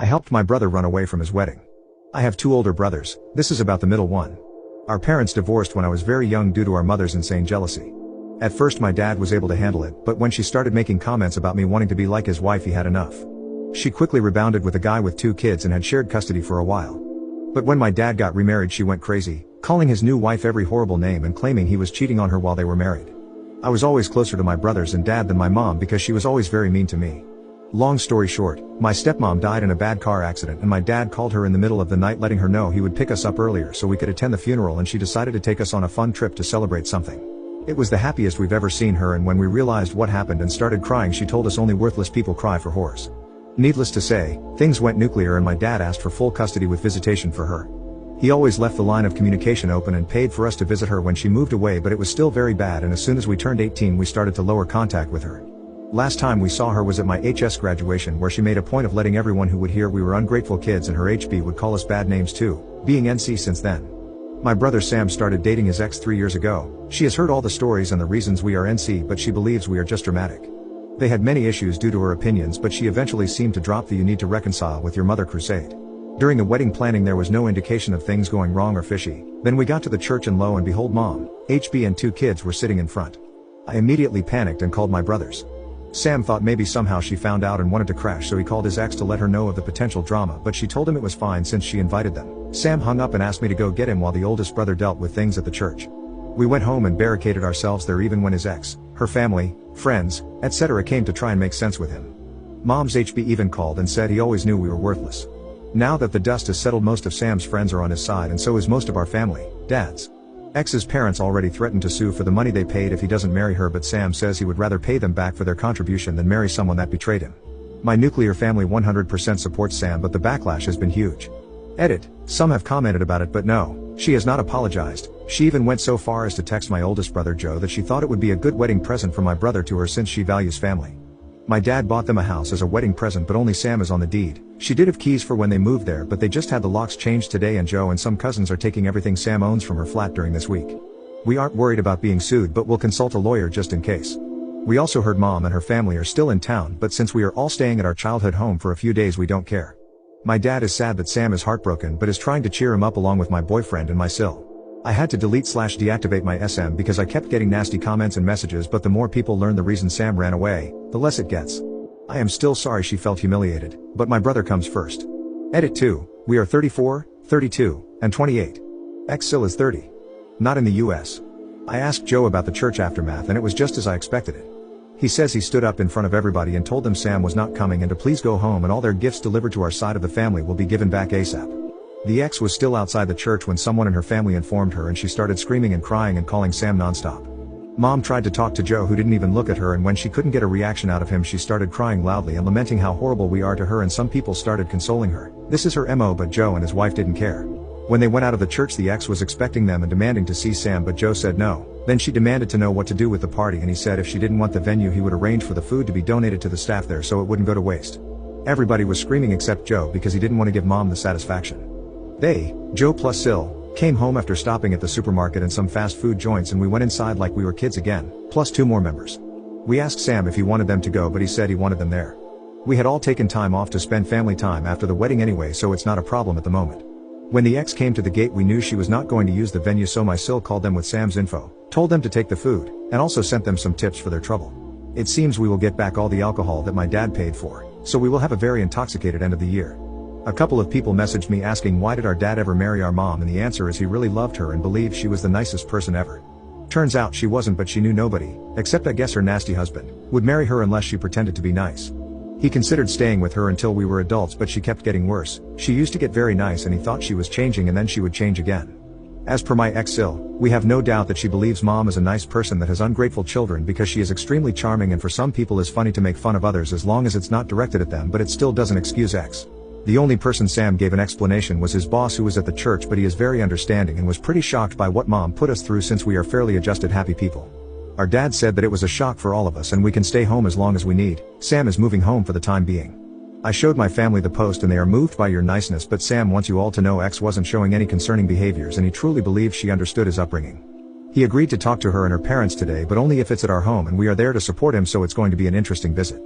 I helped my brother run away from his wedding. I have two older brothers, this is about the middle one. Our parents divorced when I was very young due to our mother's insane jealousy. At first my dad was able to handle it, but when she started making comments about me wanting to be like his wife he had enough. She quickly rebounded with a guy with two kids and had shared custody for a while. But when my dad got remarried she went crazy, calling his new wife every horrible name and claiming he was cheating on her while they were married. I was always closer to my brothers and dad than my mom because she was always very mean to me. Long story short, my stepmom died in a bad car accident and my dad called her in the middle of the night letting her know he would pick us up earlier so we could attend the funeral, and she decided to take us on a fun trip to celebrate something. It was the happiest we've ever seen her, and when we realized what happened and started crying she told us only worthless people cry for whores. Needless to say, things went nuclear and my dad asked for full custody with visitation for her. He always left the line of communication open and paid for us to visit her when she moved away, but it was still very bad, and as soon as we turned 18 we started to lower contact with her. Last time we saw her was at my HS graduation, where she made a point of letting everyone who would hear we were ungrateful kids, and her HB would call us bad names too, being NC since then. My brother Sam started dating his ex 3 years ago. She has heard all the stories and the reasons we are NC, but she believes we are just dramatic. They had many issues due to her opinions, but she eventually seemed to drop the "you need to reconcile with your mother" crusade. During the wedding planning there was no indication of things going wrong or fishy. Then we got to the church and lo and behold, mom, HB and two kids were sitting in front. I immediately panicked and called my brothers. Sam thought maybe somehow she found out and wanted to crash, so he called his ex to let her know of the potential drama, but she told him it was fine since she invited them. Sam hung up and asked me to go get him while the oldest brother dealt with things at the church. We went home and barricaded ourselves there even when his ex, her family, friends, etc. came to try and make sense with him. Mom's HB even called and said he always knew we were worthless. Now that the dust has settled, most of Sam's friends are on his side and so is most of our family, Dad's. Ex's parents already threatened to sue for the money they paid if he doesn't marry her, but Sam says he would rather pay them back for their contribution than marry someone that betrayed him. My nuclear family 100% supports Sam, but the backlash has been huge. Edit, some have commented about it, but no, she has not apologized. She even went so far as to text my oldest brother Joe that she thought it would be a good wedding present for my brother to her since she values family. My dad bought them a house as a wedding present, but only Sam is on the deed. She did have keys for when they moved there, but they just had the locks changed today, and Joe and some cousins are taking everything Sam owns from her flat during this week. We aren't worried about being sued, but we'll consult a lawyer just in case. We also heard mom and her family are still in town, but since we are all staying at our childhood home for a few days we don't care. My dad is sad that Sam is heartbroken but is trying to cheer him up along with my boyfriend and my sil. I had to delete/deactivate my SM because I kept getting nasty comments and messages, but the more people learn the reason Sam ran away, the less it gets. I am still sorry she felt humiliated, but my brother comes first. Edit 2, we are 34, 32, and 28. Ex-sil is 30. Not in the US. I asked Joe about the church aftermath and it was just as I expected it. He says he stood up in front of everybody and told them Sam was not coming and to please go home and all their gifts delivered to our side of the family will be given back ASAP. The ex was still outside the church when someone in her family informed her and she started screaming and crying and calling Sam nonstop. Mom tried to talk to Joe, who didn't even look at her, and when she couldn't get a reaction out of him she started crying loudly and lamenting how horrible we are to her, and some people started consoling her. This is her MO, but Joe and his wife didn't care. When they went out of the church the ex was expecting them and demanding to see Sam, but Joe said no. Then she demanded to know what to do with the party and he said if she didn't want the venue he would arrange for the food to be donated to the staff there so it wouldn't go to waste. Everybody was screaming except Joe because he didn't want to give mom the satisfaction. They, Joe plus Sil, came home after stopping at the supermarket and some fast food joints, and we went inside like we were kids again, plus two more members. We asked Sam if he wanted them to go, but he said he wanted them there. We had all taken time off to spend family time after the wedding anyway, so it's not a problem at the moment. When the ex came to the gate we knew she was not going to use the venue, so my Sil called them with Sam's info, told them to take the food, and also sent them some tips for their trouble. It seems we will get back all the alcohol that my dad paid for, so we will have a very intoxicated end of the year. A couple of people messaged me asking why did our dad ever marry our mom, and the answer is he really loved her and believed she was the nicest person ever. Turns out she wasn't, but she knew nobody, except I guess her nasty husband, would marry her unless she pretended to be nice. He considered staying with her until we were adults, but she kept getting worse. She used to get very nice and he thought she was changing and then she would change again. As per my ex-Sil, we have no doubt that she believes mom is a nice person that has ungrateful children because she is extremely charming, and for some people is funny to make fun of others as long as it's not directed at them, but it still doesn't excuse ex. The only person Sam gave an explanation was his boss, who was at the church, but he is very understanding and was pretty shocked by what mom put us through since we are fairly adjusted happy people. Our dad said that it was a shock for all of us and we can stay home as long as we need. Sam is moving home for the time being. I showed my family the post and they are moved by your niceness, but Sam wants you all to know ex wasn't showing any concerning behaviors and he truly believes she understood his upbringing. He agreed to talk to her and her parents today, but only if it's at our home and we are there to support him, so it's going to be an interesting visit.